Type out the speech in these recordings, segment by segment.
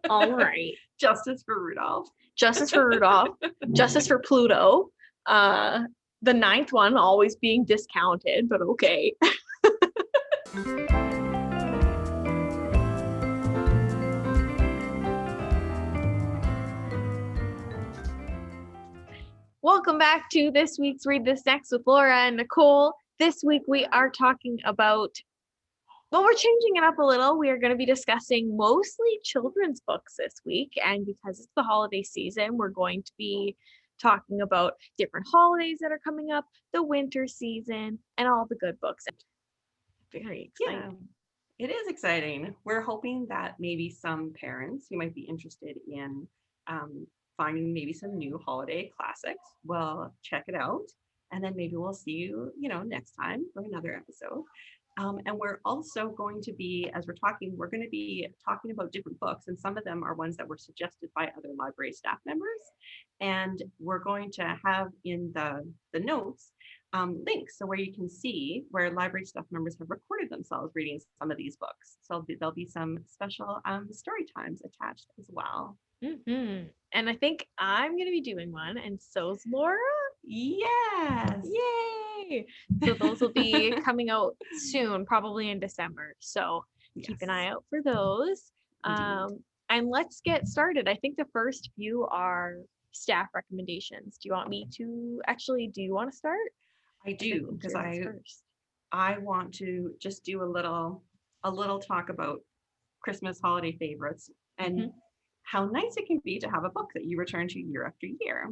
All right. Justice for Rudolph. Justice for Rudolph. Justice for Pluto. The ninth one always being discounted, but okay. Welcome back to this week's Read This Next with Laura and Nicole. This week we are talking about, well, we're changing it up a little. We are going to be discussing mostly children's books this week. And because it's the holiday season, we're going to be talking about different holidays that are coming up, the winter season, and all the good books. Very exciting. Yeah, it is exciting. We're hoping that maybe some parents who might be interested in finding maybe some new holiday classics will check it out. And then maybe we'll see you, next time for another episode. And we're also going to be, as we're going to be talking about different books, and some of them are ones that were suggested by other library staff members. And we're going to have in the notes links, so where you can see where library staff members have recorded themselves reading some of these books. So there'll be some special story times attached as well. Mm-hmm. And I think I'm going to be doing one, and so's Laura. Yes. Yay! So those will be coming out soon, probably in December. So keep an eye out for those. And let's get started. I think the first few are staff recommendations. Do you want me to do you want to start? I do, because I want to just do a little talk about Christmas holiday favorites and how nice it can be to have a book that you return to year after year.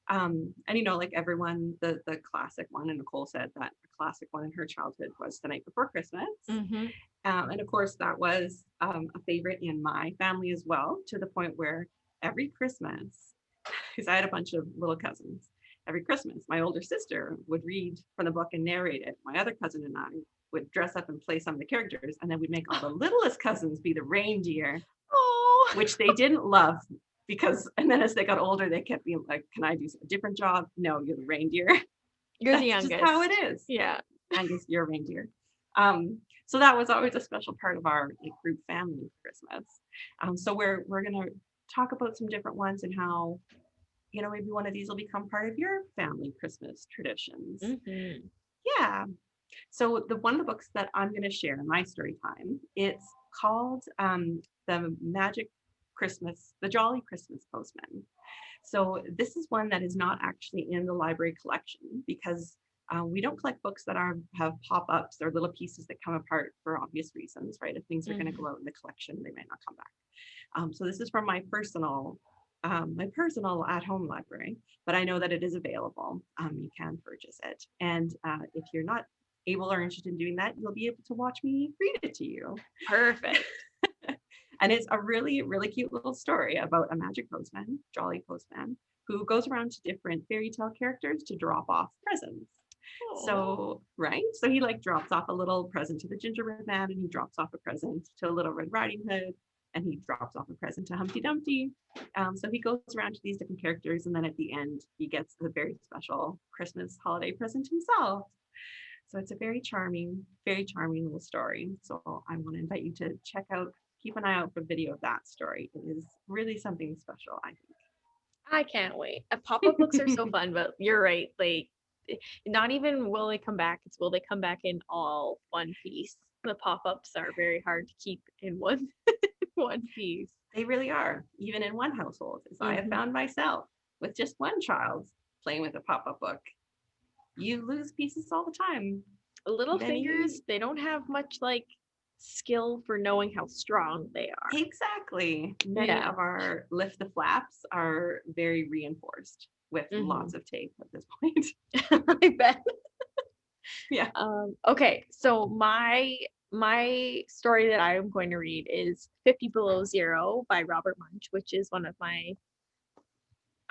And like everyone, the classic one, and Nicole said that the classic one in her childhood was The Night Before Christmas. And of course that was a favorite in my family as well, to the point where every Christmas, because I had a bunch of little cousins, every Christmas my older sister would read from the book and narrate it. My other cousin and I would dress up and play some of the characters, and then we'd make all the littlest cousins be the reindeer. Which they didn't love, and then as they got older, they kept being like, can I do a different job? No, you're the reindeer. You're the youngest. Just how it is. Yeah. Youngest, you're a reindeer. So that was always a special part of our group family Christmas. So we're going to talk about some different ones and how, maybe one of these will become part of your family Christmas traditions. Yeah. So one of the books that I'm going to share in my story time, it's called The Jolly Christmas Postman. So this is one that is not actually in the library collection, because we don't collect books that have pop-ups or little pieces that come apart for obvious reasons, right? If things are going to go out in the collection, they might not come back. So this is from my personal at-home library, but I know that it is available. You can purchase it. And if you're not able or interested in doing that, you'll be able to watch me read it to you. Perfect. And it's a really, really cute little story about a magic postman, jolly postman, who goes around to different fairy tale characters to drop off presents. Aww. So he drops off a little present to the gingerbread man, and he drops off a present to Little Red Riding Hood, and he drops off a present to Humpty Dumpty. So he goes around to these different characters, and then at the end, he gets a very special Christmas holiday present himself. So it's a very charming little story. So I want to invite you to keep an eye out for the video of that story. It is really something special, I think. I can't wait. Pop-up books are so fun, but you're right. Not even will they come back, it's will they come back in all one piece. The pop-ups are very hard to keep in one piece. They really are, even in one household, as I have found myself with just one child playing with a pop-up book. You lose pieces all the time. Little fingers, they don't have much skill for knowing how strong they are. Exactly. Many of our lift the flaps are very reinforced with lots of tape at this point. I bet. Yeah. Okay, so my story that I am going to read is 50 Below Zero by Robert Munsch, which is one of my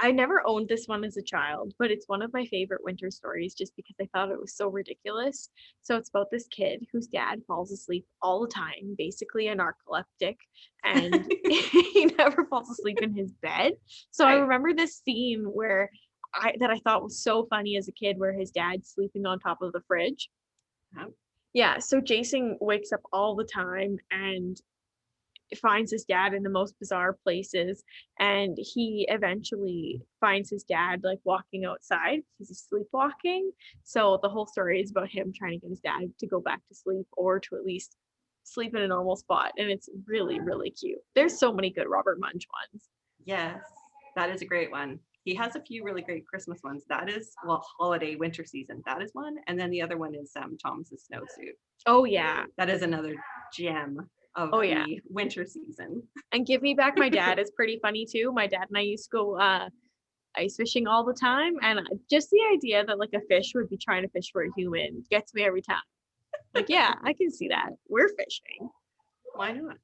I never owned this one as a child, but it's one of my favorite winter stories just because I thought it was so ridiculous. So it's about this kid whose dad falls asleep all the time, basically a narcoleptic, and he never falls asleep in his bed. So I remember this scene that I thought was so funny as a kid, where his dad's sleeping on top of the fridge. Yeah, so Jason wakes up all the time, and finds his dad in the most bizarre places, and he eventually finds his dad like walking outside. He's sleepwalking. So the whole story is about him trying to get his dad to go back to sleep, or to at least sleep in a normal spot. And it's really, really cute. There's so many good Robert Munch ones. Yes, that is a great one. He has a few really great Christmas ones. That is, well, holiday winter season. That is one. And then the other one is Thomas's Snowsuit. Oh yeah. That is another gem of the winter season. And Give Me Back My Dad is pretty funny too. My dad and I used to go ice fishing all the time, and just the idea that like a fish would be trying to fish for a human gets me every time. Like, yeah, I can see that. We're fishing. Why not?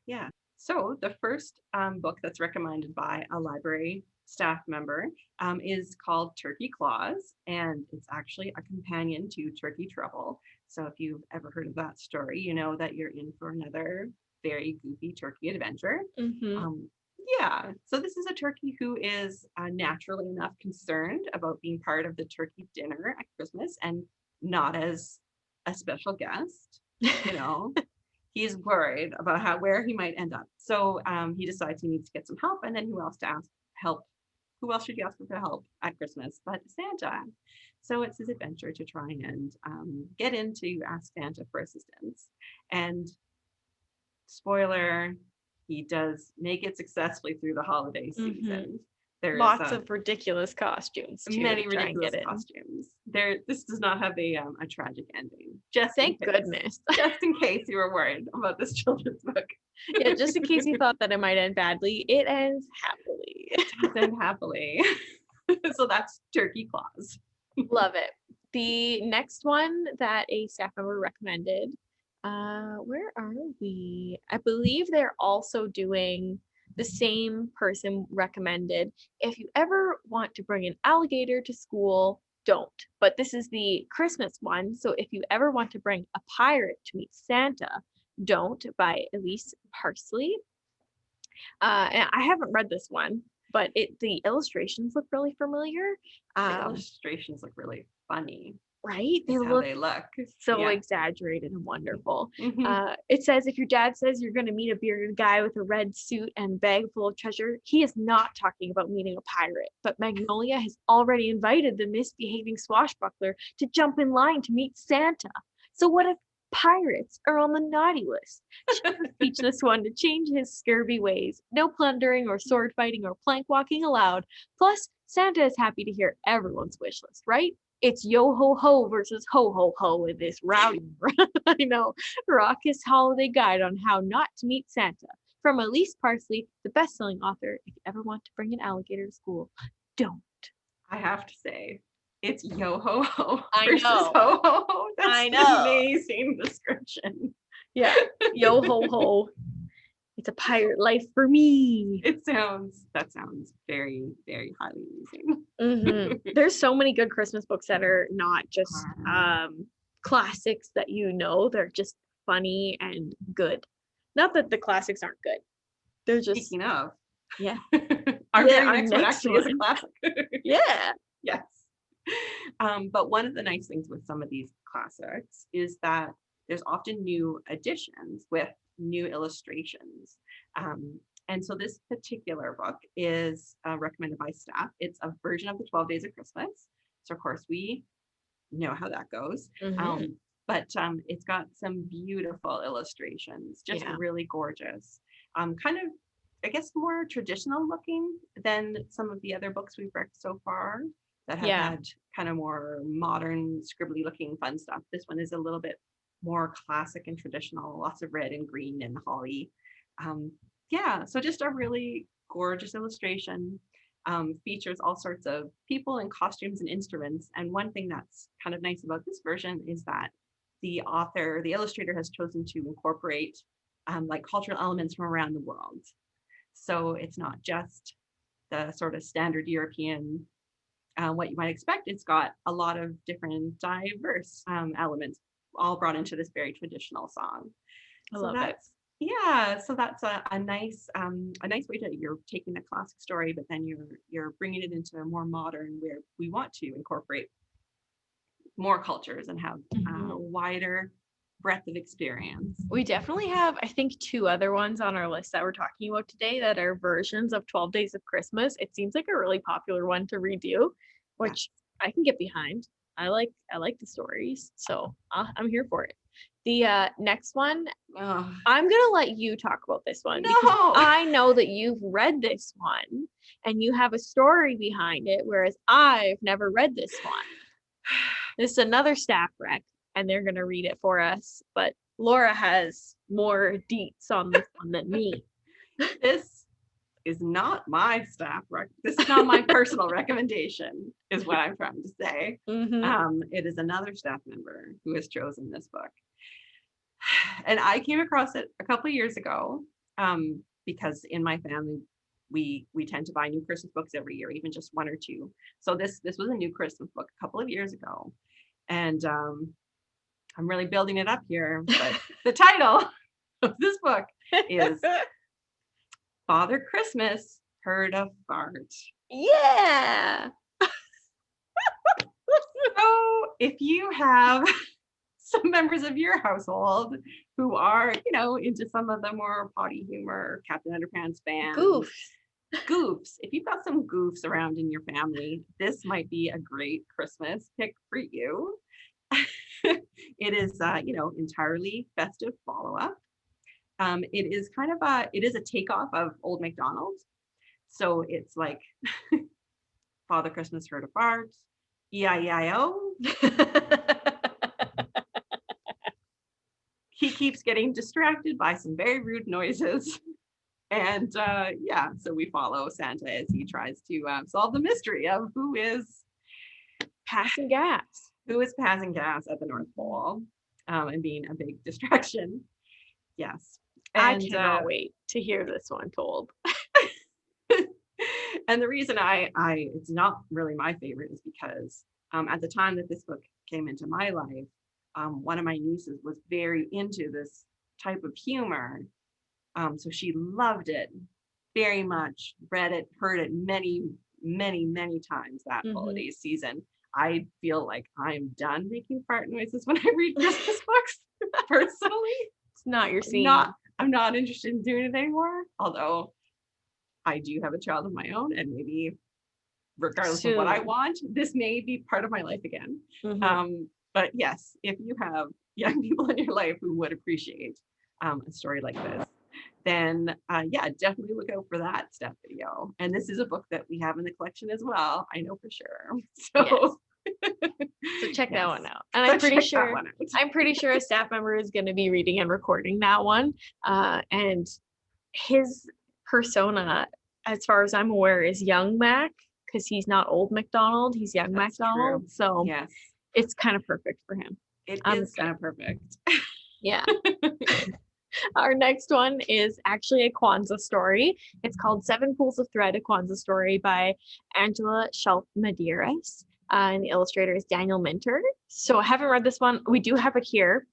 Yeah. So the first book that's recommended by a library staff member is called Turkey Claus, and it's actually a companion to Turkey Trouble. So if you've ever heard of that story, you know that you're in for another very goofy turkey adventure. Yeah, so this is a turkey who is naturally enough concerned about being part of the turkey dinner at Christmas and not as a special guest, you know. He's worried about where he might end up. So he decides he needs to get some help, and then who else to ask help? Who else should you ask for help at Christmas but Santa? So it's his adventure to try and get in to ask Santa for assistance. And spoiler, he does make it successfully through the holiday season. There's lots of ridiculous costumes too. Many ridiculous costumes. This does not have a tragic ending. Just thank goodness. Just in case you were worried about this children's book. Yeah, just in case you thought that it might end badly, it ends happily. It does end happily. So that's Turkey Claus. Love it. The next one that a staff member recommended, where are we? I believe they're also doing, the same person recommended, if you ever want to bring an alligator to school, don't. But this is the Christmas one. So if you ever want to bring a pirate to meet Santa, don't, by Elise Parsley. And I haven't read this one, but the illustrations look really familiar. The illustrations look really funny. Right? They look so exaggerated and wonderful. It says, if your dad says you're going to meet a bearded guy with a red suit and bag full of treasure, he is not talking about meeting a pirate. But Magnolia has already invited the misbehaving swashbuckler to jump in line to meet Santa. So what if pirates are on the naughty list? Teach this one to change his scurvy ways. No plundering or sword fighting or plank walking allowed. Plus, Santa is happy to hear everyone's wish list, right? It's yo ho ho versus ho ho ho in this rowdy, raucous holiday guide on how not to meet Santa. From Elise Parsley, the best-selling author. If you ever want to bring an alligator to school, don't. I have to say, it's yo ho ho versus ho ho ho. That's an amazing description. Yeah, yo ho ho. It's a pirate life for me. That sounds very, very highly amusing. There's so many good Christmas books that are not just classics that they're just funny and good. Not that the classics aren't good. They're just, speaking of, yeah. Our next one actually is a classic. Yeah. Yes. But one of the nice things with some of these classics is that there's often new additions with new illustrations. And so this particular book is recommended by staff. It's a version of the 12 Days of Christmas. So of course we know how that goes. But it's got some beautiful illustrations, just really gorgeous. Kind of, I guess, more traditional looking than some of the other books we've read so far that have had kind of more modern, scribbly looking fun stuff. This one is a little bit more classic and traditional, lots of red and green and holly. So just a really gorgeous illustration. Features all sorts of people and costumes and instruments. And one thing that's kind of nice about this version is that the illustrator has chosen to incorporate like cultural elements from around the world. So it's not just the sort of standard European, what you might expect. It's got a lot of different diverse elements all brought into this very traditional song. I love it. Yeah, so that's a nice way to, you're taking a classic story, but then you're bringing it into a more modern, where we want to incorporate more cultures and have wider breadth of experience. We definitely have, I think, 2 other ones on our list that we're talking about today that are versions of 12 Days of Christmas. It seems like a really popular one to redo, which I can get behind. I like the stories, so I'm here for it. The next one, Ugh. I'm gonna let you talk about this one because No. I know that you've read this one and you have a story behind it, whereas I've never read this one. This is another staff rec, and they're gonna read it for us, but Laura has more deets on this one than me. This is not my staff this is not my personal recommendation, is what I'm trying to say. It is another staff member who has chosen this book. And I came across it a couple of years ago, because in my family, we tend to buy new Christmas books every year, even just 1 or 2. So this was a new Christmas book a couple of years ago. And I'm really building it up here, but the title of this book is Father Christmas Heard a Fart. Yeah. So if you have some members of your household who are, into some of the more potty humor, Captain Underpants fans, goofs. If you've got some goofs around in your family, this might be a great Christmas pick for you. It is, entirely festive follow-up. It is kind of it is a takeoff of Old MacDonald. So it's like Father Christmas heard a fart, E-I-E-I-O. He keeps getting distracted by some very rude noises. And so we follow Santa as he tries to solve the mystery of who is passing gas. Who is passing gas at the North Pole and being a big distraction. Yes. And, I cannot wait to hear this one told. And the reason it's not really my favorite is because at the time that this book came into my life, one of my nieces was very into this type of humor. So she loved it very much, read it, heard it many, many, many times that holiday season. I feel like I'm done making fart noises when I read Christmas books, personally. It's not your scene. I'm not interested in doing it anymore, although I do have a child of my own, and maybe regardless of what I want, this may be part of my life again. But yes, if you have young people in your life who would appreciate a story like this, then definitely look out for that step video. And this is a book that we have in the collection as well, I know for sure. So, so check that one out. And I'm pretty sure a staff member is going to be reading and recording that one. And his persona, as far as I'm aware, is young Mac, because he's not old MacDonald, he's young MacDonald. True. So it's kind of perfect for him. It is kind of perfect. Yeah. Our next one is actually a Kwanzaa story. It's called 7 Pools of Thread, a Kwanzaa story by Angela Schultz-Medeiros. And the illustrator is Daniel Minter. So I haven't read this one. We do have it here.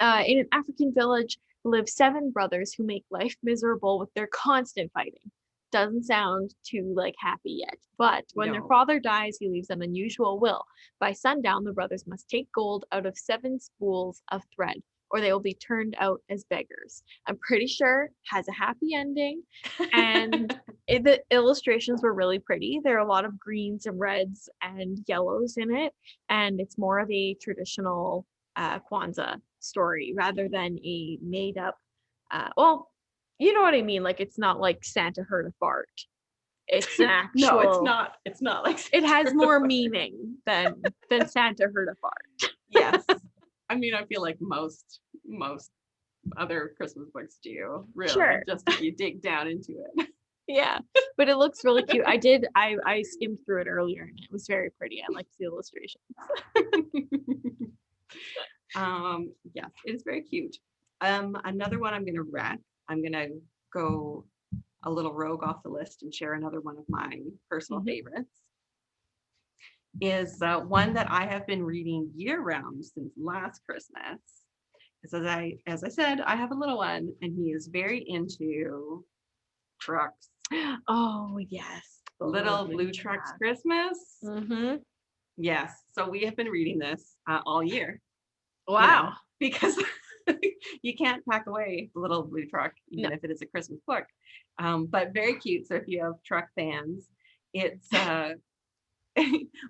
In an African village live 7 brothers who make life miserable with their constant fighting. Doesn't sound too happy yet, but when their father dies, he leaves an unusual will. By sundown, the brothers must take gold out of 7 spools of thread, or they will be turned out as beggars. I'm pretty sure it has a happy ending, and the illustrations were really pretty. There are a lot of greens and reds and yellows in it, and it's more of a traditional Kwanzaa story rather than a made up, you know what I mean? It's not like Santa heard a fart. It's an actual. No, it's not like Santa. It has more meaning than Santa heard a fart. Yes. I mean, I feel like most other Christmas books do, really. Sure. Just if you dig down into it. Yeah, but it looks really cute. I skimmed through it earlier and it was very pretty. I liked the illustrations. Yes, it is very cute. Another one I'm going to read. I'm going to go a little rogue off the list and share another one of my personal favorites. Is one that I have been reading year-round since last Christmas. Because as I said, I have a little one, and he is very into trucks. Oh yes, Little Blue Trucks Christmas. Yes, so we have been reading this all year. Wow. because you can't pack away the little blue truck, even if it is a Christmas book. But very cute. So if you have truck fans, it's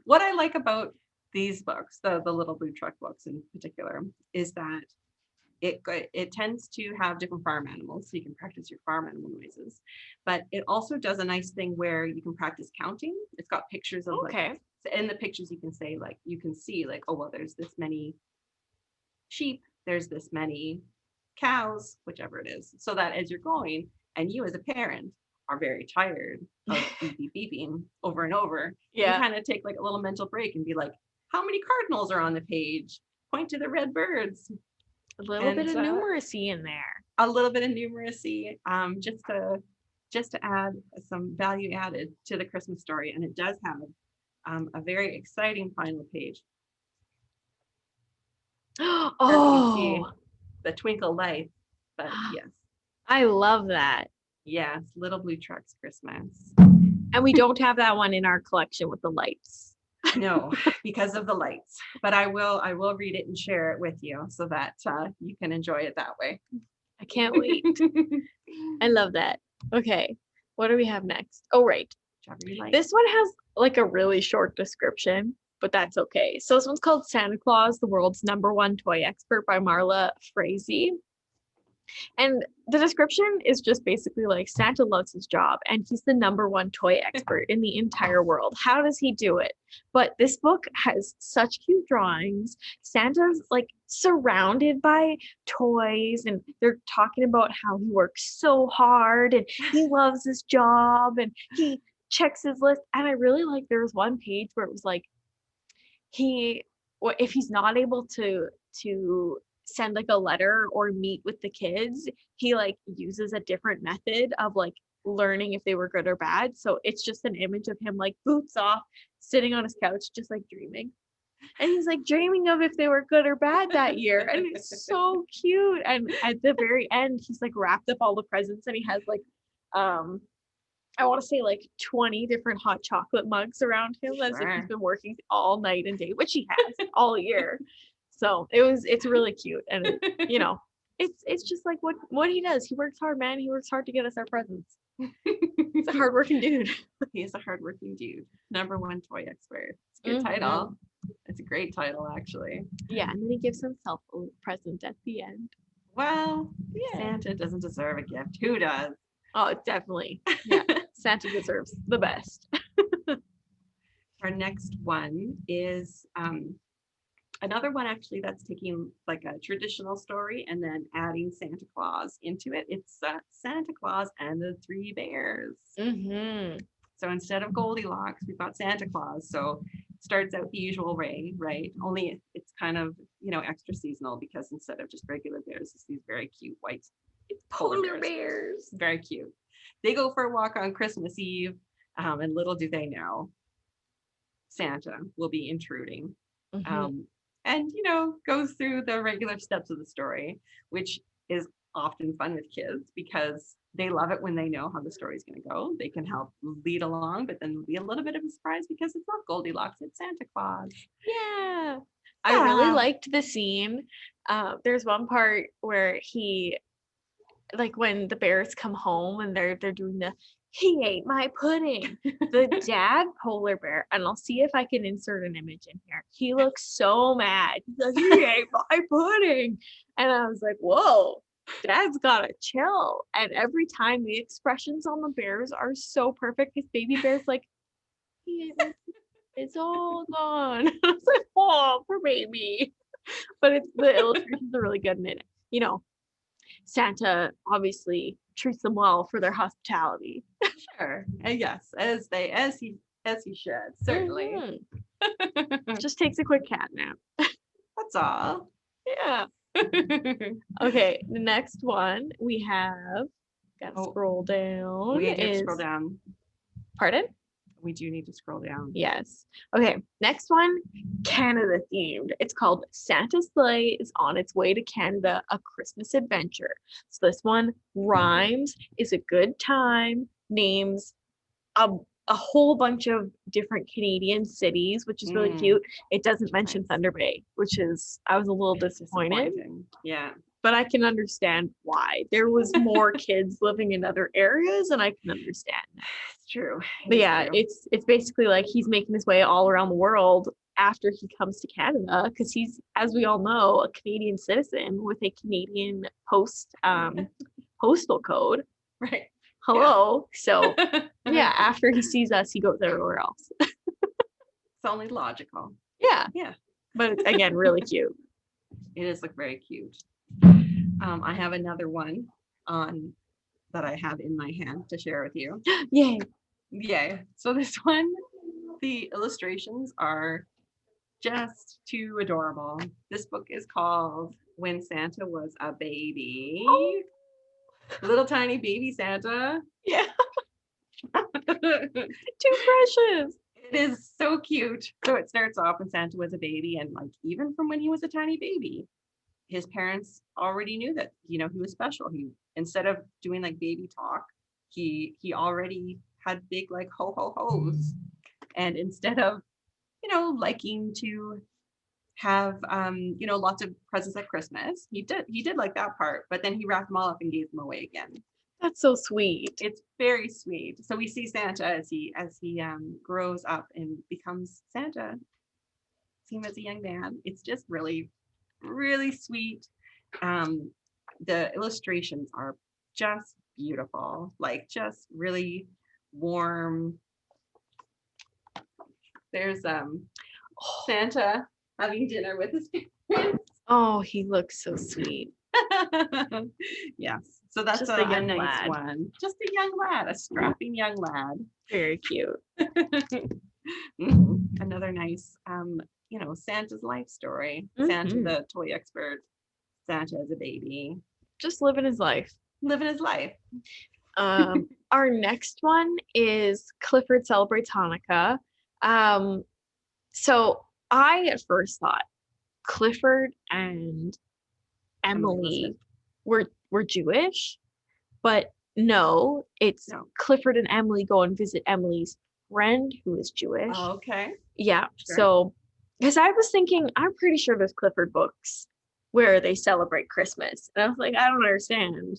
what I like about these books, the little blue truck books in particular, is that it tends to have different farm animals, so you can practice your farm animal noises. But it also does a nice thing where you can practice counting. It's got pictures of like, in the pictures you can say like, you can see like, oh well, there's this many sheep, there's this many cows, whichever it is, so that as you're going, and you as a parent are very tired of beeping over and over, you can kind of take like a little mental break and be like, how many cardinals are on the page? Point to the red birds. A little bit of numeracy in there. A little bit of numeracy, just to add some value added to the Christmas story. And it does have a very exciting final page. Oh, the twinkle light. But yes, I love that. Yes, Little Blue Truck's Christmas. And we don't have that one in our collection with the lights. No, because of the lights. But I will read it and share it with you so that you can enjoy it that way. I can't wait. I love that. Okay, what do we have next? Oh, right. This one has like a really short description, but that's okay. So this one's called Santa Claus, the World's #1 Toy Expert by Marla Frazee. And the description is just basically like Santa loves his job and he's the #1 toy expert in the entire world. How does he do it? But this book has such cute drawings. Santa's like surrounded by toys and they're talking about how he works so hard and he loves his job and he checks his list. And I really like, there was one page where it was like, if he's not able to send like a letter or meet with the kids, he like uses a different method of like learning if they were good or bad. So it's just an image of him like boots off, sitting on his couch, just like dreaming. And he's like dreaming of if they were good or bad that year. And it's so cute. And at the very end, he's like wrapped up all the presents and he has like, I want to say like 20 different hot chocolate mugs around him as if he's been working all night and day, which he has all year. So it's really cute. And you know, it's just like what he does. He works hard, man. He works hard to get us our presents. He's a hardworking dude. He is a hardworking dude. #1 toy expert. It's a good title. It's a great title, actually. Yeah, and then he gives himself a little present at the end. Well, Santa doesn't deserve a gift. Who does? Oh, definitely. Yeah, Santa deserves the best. Our next one is another one actually that's taking like a traditional story and then adding Santa Claus into it. It's Santa Claus and the Three Bears. So instead of Goldilocks, we've got Santa Claus. So it starts out the usual way, right? Only it's kind of, extra seasonal because instead of just regular bears, it's these very cute white polar bears. Very cute. They go for a walk on Christmas Eve, and little do they know, Santa will be intruding. And goes through the regular steps of the story, which is often fun with kids because they love it when they know how the story's going to go. They can help lead along, but then there'll be a little bit of a surprise because it's not Goldilocks, it's Santa Claus. Yeah. I really liked the scene. There's one part where when the bears come home and they're doing he ate my pudding. The dad polar bear, and I'll see if I can insert an image in here. He looks so mad. He's like, he ate my pudding. And I was like, whoa, Dad's gotta chill. And every time the expressions on the bears are so perfect. His baby bear's like, he ate my pudding. It's all gone. I was like, oh, poor baby. But the illustrations are really good in it. Santa obviously treats them well for their hospitality. Sure. And yes, as he should, certainly. Just takes a quick cat nap. That's all. Yeah. Okay, the next one we have, gotta scroll down. We need to scroll down. Pardon? We do need to scroll down. Yes. Okay, next one, Canada themed. It's called Santa Sleigh is on its way to Canada, a Christmas adventure. So this one rhymes, is a good time, names a a whole bunch of different Canadian cities, which is really cute. It doesn't mention Thunder Bay, which is, I was a little disappointed. Yeah. But I can understand why. There was more kids living in other areas, and I can understand that. It's true. But yeah, it's basically like he's making his way all around the world after he comes to Canada, because he's, as we all know, a Canadian citizen with a Canadian postal code. Right. Hello. Yeah. So yeah, after he sees us, he goes everywhere else. It's only logical. Yeah. Yeah. But it's, again, really cute. It does look very cute. I have another one that I have in my hand to share with you. Yay. Yay. So this one, the illustrations are just too adorable. This book is called When Santa Was a Baby. Oh. Little tiny baby Santa. Yeah. Too precious. It is so cute. So it starts off when Santa was a baby, and like even from when he was a tiny baby, his parents already knew that, you know, he was special. He, instead of doing like baby talk, he already had big like ho ho ho's. And instead of, you know, liking to have you know, lots of presents at Christmas, he did like that part, but then he wrapped them all up and gave them away again. That's so sweet. It's very sweet. So we see Santa as he grows up and becomes Santa. See him as a young man. It's just really, really sweet. The illustrations are just beautiful, like just really warm. There's Santa having dinner with his parents. Oh, he looks so sweet. Yes. So that's just a young nice lad. one. Just a young lad, a strapping young lad. Very cute. Another nice, you know, Santa's life story. Mm-hmm. Santa, the toy expert. Santa as a baby. Just living his life. Living his life. Our next one is Clifford Celebrates Hanukkah. So I at first thought Clifford and Emily were Jewish, but no, it's Clifford and Emily go and visit Emily's friend who is Jewish. Oh, okay. Yeah. Sure. So, because I was thinking, I'm pretty sure there's Clifford books where they celebrate Christmas, and I was like, I don't understand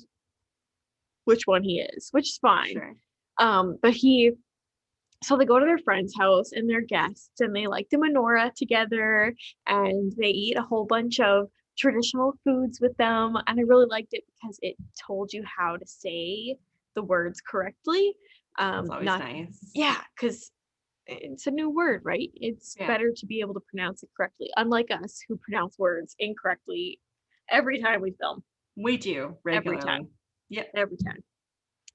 which one he is, which is fine. Sure. But so they go to their friend's house and they're guests, and they light the menorah together, and they eat a whole bunch of traditional foods with them. And I really liked it because it told you how to say the words correctly. That's always nice. Yeah, because it's a new word, right? It's better to be able to pronounce it correctly, unlike us who pronounce words incorrectly every time we film. We do, regularly. Every time. Yeah, every time.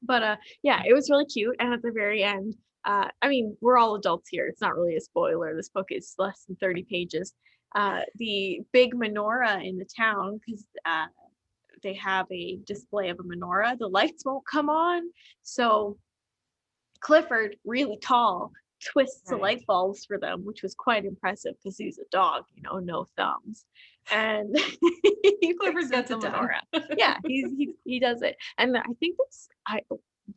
But yeah, it was really cute. And at the very end, I mean, we're all adults here. It's not really a spoiler. This book is less than 30 pages. The big menorah in the town, because they have a display of a menorah, the lights won't come on. So Clifford, really tall, twists the light bulbs for them, which was quite impressive because he's a dog, you know, no thumbs. And Clifford gets a menorah. Yeah, he does it. And I think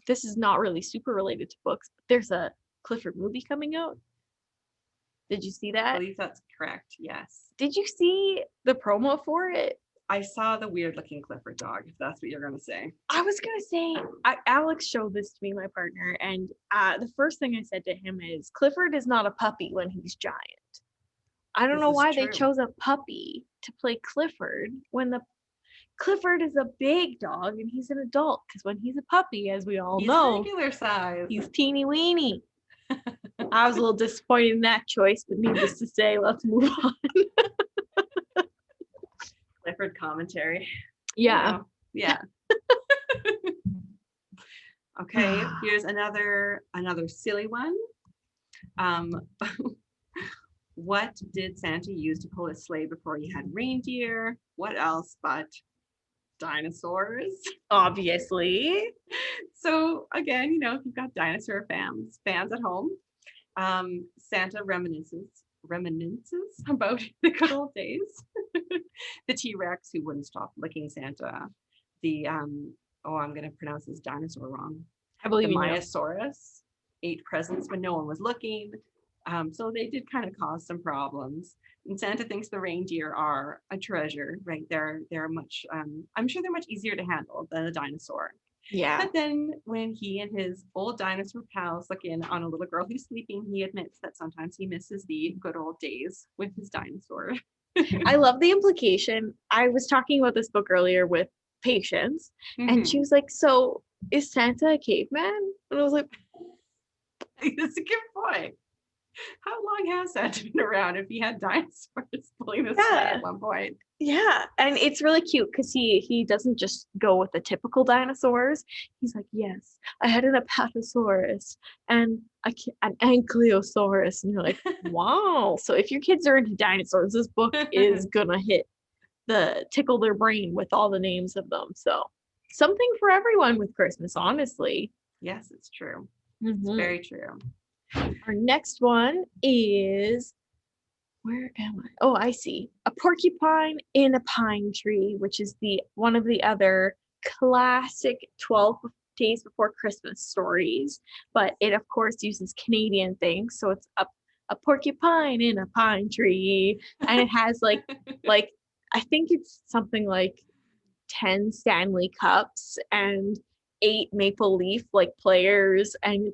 this is not really super related to books, but there's a Clifford movie coming out. Did you see that? I believe that's correct, yes. Did you see the promo for it? I saw the weird looking Clifford dog, if that's what you're going to say. I was going to say, Alex showed this to me, my partner, and the first thing I said to him is, Clifford is not a puppy when he's giant. I don't know why they chose a puppy to play Clifford when Clifford is a big dog and he's an adult, because when he's a puppy, as we all know, he's regular size. He's teeny weeny. I was a little disappointed in that choice, but needless to say, let's move on. Clifford commentary. Yeah. Yeah. Okay, here's another silly one. What did Santa use to pull his sleigh before he had reindeer? What else but dinosaurs? Obviously. So again, you know, if you've got dinosaur fans at home, Santa reminisces about the good old days. The T-Rex who wouldn't stop licking Santa. The I'm going to pronounce this dinosaur wrong. I believe the Myosaurus. ate presents when no one was looking. So they did kind of cause some problems. And Santa thinks the reindeer are a treasure, right? They're much, I'm sure they're much easier to handle than a dinosaur. Yeah. But then when he and his old dinosaur pals look in on a little girl who's sleeping, he admits that sometimes he misses the good old days with his dinosaur. I love the implication. I was talking about this book earlier with Patience, and she was like, so is Santa a caveman? And I was like, that's a good point. How long has Santa been around if he had dinosaurs pulling this sleigh at one point? Yeah, and it's really cute because he doesn't just go with the typical dinosaurs. He's like, yes, I had an Apatosaurus and an Ankylosaurus, and you're like, wow. So if your kids are into dinosaurs, this book is gonna tickle their brain with all the names of them. So something for everyone with Christmas, honestly. Yes, it's true. It's very true. Our next one is, where am I? Oh, I see. A Porcupine in a Pine Tree, which is one of the other classic 12 Days Before Christmas stories, but it of course uses Canadian things. So it's a porcupine in a pine tree, and it has like I think it's something like 10 Stanley Cups and 8 Maple Leaf players, and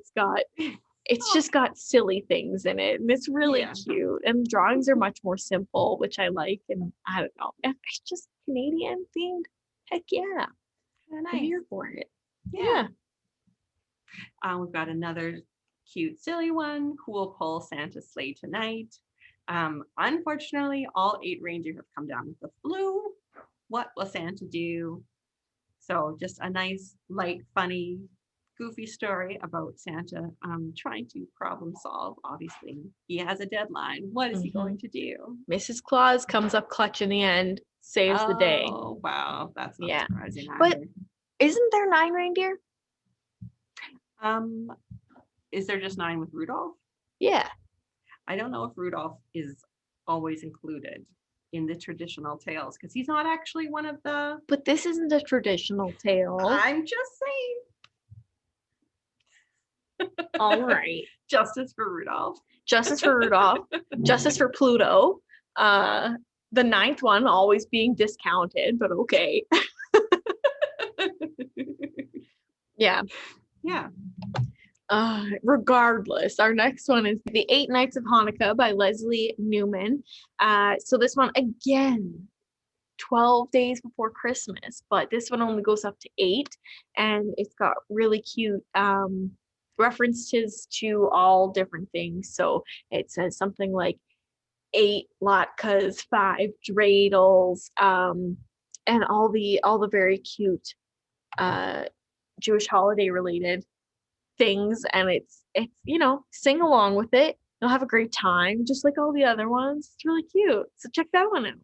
it's just got silly things in it, and it's really cute, and the drawings are much more simple, which I like, and I don't know, it's just Canadian themed. Heck yeah. Nice. I'm here for it. Yeah. We've got another cute silly one. Who will pull Santa's sleigh tonight? Unfortunately, all 8 reindeer have come down with the flu. What will Santa do? So just a nice, light, funny, goofy story about Santa trying to problem solve. Obviously, he has a deadline. What is he going to do? Mrs. Claus comes up clutch in the end, saves the day. Oh, wow. That's not surprising either. But isn't there 9 reindeer? Is there just 9 with Rudolph? Yeah. I don't know if Rudolph is always included in the traditional tales because he's not actually one of the. But this isn't a traditional tale. I'm just saying. All right. Justice for Rudolph. Justice for Rudolph. Justice for Pluto. The 9th one always being discounted, but okay. Yeah. Regardless, our next one is The 8 Nights of Hanukkah by Leslie Newman. So this one, again, 12 days before Christmas, but this one only goes up to 8, and it's got really cute references to all different things. So it says something like 8 latkes, 5 dreidels, and all the very cute Jewish holiday related things, and it's sing along with it. You'll have a great time, just like all the other ones. It's really cute. So check that one out.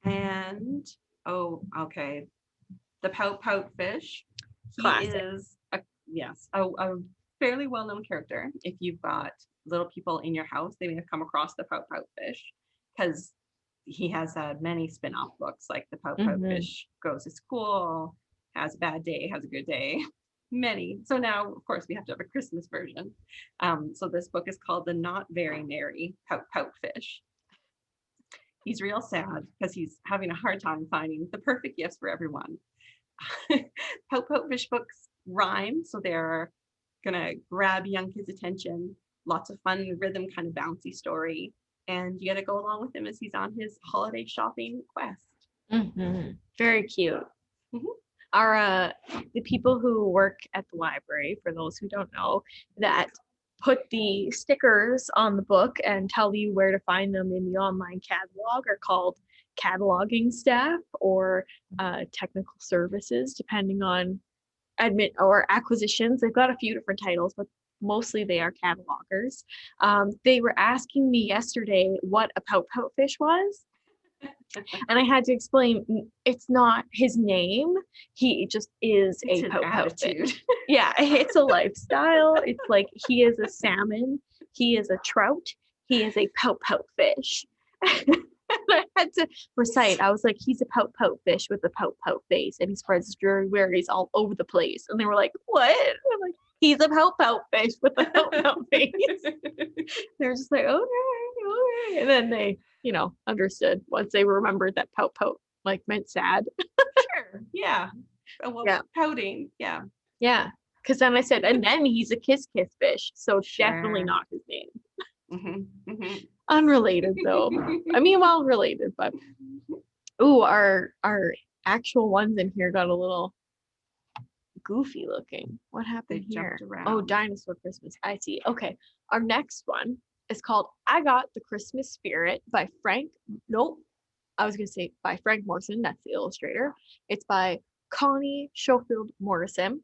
And okay, the Pout Pout Fish. Classic. He is a fairly well-known character. If you've got little people in your house, they may have come across the Pout Pout Fish because he has many spin-off books, like the Pout Pout Fish goes to school, has a bad day, has a good day. Many. So now, of course, we have to have a Christmas version. So this book is called The Not Very Merry Pout Pout Fish. He's real sad because he's having a hard time finding the perfect gifts for everyone. Pout Pout Fish books rhyme, so they're gonna grab young kids' attention. Lots of fun rhythm, kind of bouncy story, and you gotta go along with him as he's on his holiday shopping quest. Very cute. Our the people who work at the library, for those who don't know, that put the stickers on the book and tell you where to find them in the online catalog are called cataloging staff or technical services, depending on admit or acquisitions. They've got a few different titles, but mostly they are catalogers. They were asking me yesterday what a Pout Pout Fish was. And I had to explain, it's not his name. He just is a Pout Pout Fish. Yeah, it's a lifestyle. It's like he is a salmon, he is a trout, he is a Pout Pout Fish. I had to recite. I was like, he's a Pout Pout Fish with a pout pout face, and he spreads strawberries all over the place. And they were like, what? And I'm like, He's a pout fish with a pout face. They're just like, okay. And then they, understood once they remembered that pout like meant sad. Sure. Yeah. Well, Yeah. pouting. Yeah. Yeah. Because then I said, and then he's a kiss fish. So definitely Sure. not his name. Mm-hmm. Unrelated though. I mean, well, related, but ooh, our actual ones in here got a little goofy looking. What happened here? Oh, Dinosaur Christmas. I see. Okay. Our next one is called I Got the Christmas Spirit by Frank. Nope. I was going to say by Frank Morrison. That's the illustrator. It's by Connie Schofield Morrison.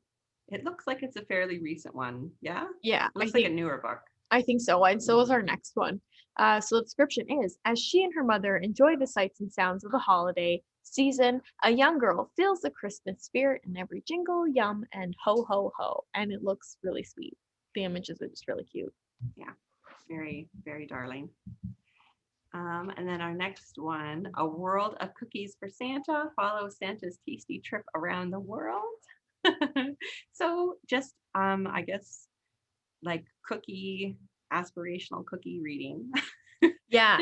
It looks like it's a fairly recent one. Yeah? Yeah. It looks like a newer book. I think so. And so is our next one. So the description is, as she and her mother enjoy the sights and sounds of the holiday season, a young girl feels the Christmas spirit in every jingle, yum, and ho, ho, ho. And it looks really sweet. The images are just really cute. Yeah. Very, very darling. And then our next one, A World of Cookies for Santa, follows Santa's tasty trip around the world. So just, I guess, like aspirational cookie reading. Yeah.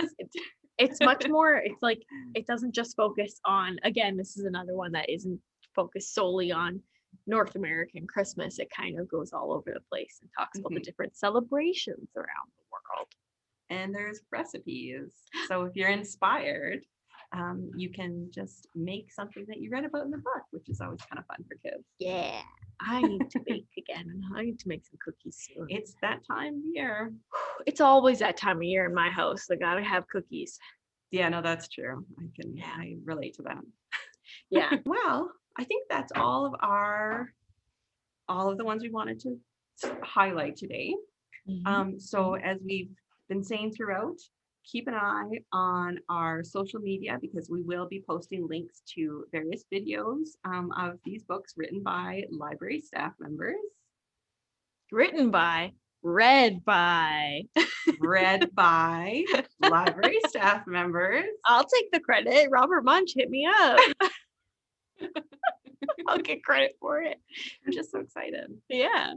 It's much more, it's like, it doesn't just focus on, again, this is another one that isn't focused solely on North American Christmas. It kind of goes all over the place and talks about the different celebrations around the world. And there's recipes. So if you're inspired, you can just make something that you read about in the book, which is always kind of fun for kids. Yeah. I need to bake again, and I need to make some cookies soon. It's that time of year. It's always that time of year in my house. I gotta have cookies. Yeah, no, that's true. I relate to that. Yeah. Well, I think that's all of the ones we wanted to highlight today. So as we've been saying throughout, keep an eye on our social media because we will be posting links to various videos of these books written by library staff members. Read by library staff members. I'll take the credit. Robert Munch hit me up. I'll get credit for it. I'm just so excited. Yeah.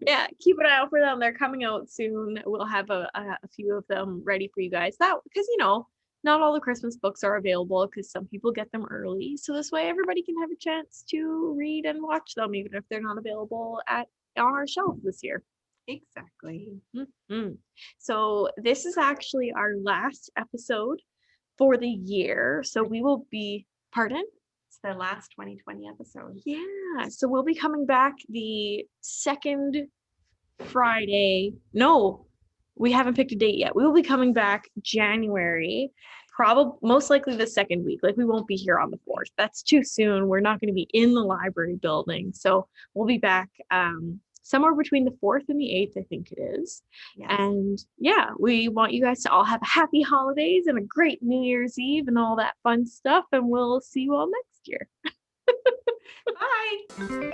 Yeah, keep an eye out for them. They're coming out soon. We'll have a few of them ready for you guys. That because not all the Christmas books are available because some people get them early. So this way everybody can have a chance to read and watch them, even if they're not available on our shelf this year. Exactly. Mm-hmm. So this is actually our last episode for the year. So we will be, pardon? It's the last 2020 episode. Yeah. So we'll be coming back the second Friday. No, we haven't picked a date yet. We will be coming back January, most likely the second week. Like we won't be here on the 4th. That's too soon. We're not going to be in the library building. So we'll be back somewhere between the 4th and the 8th, I think it is. Yes. And yeah, we want you guys to all have happy holidays and a great New Year's Eve and all that fun stuff. And we'll see you all next year. Bye.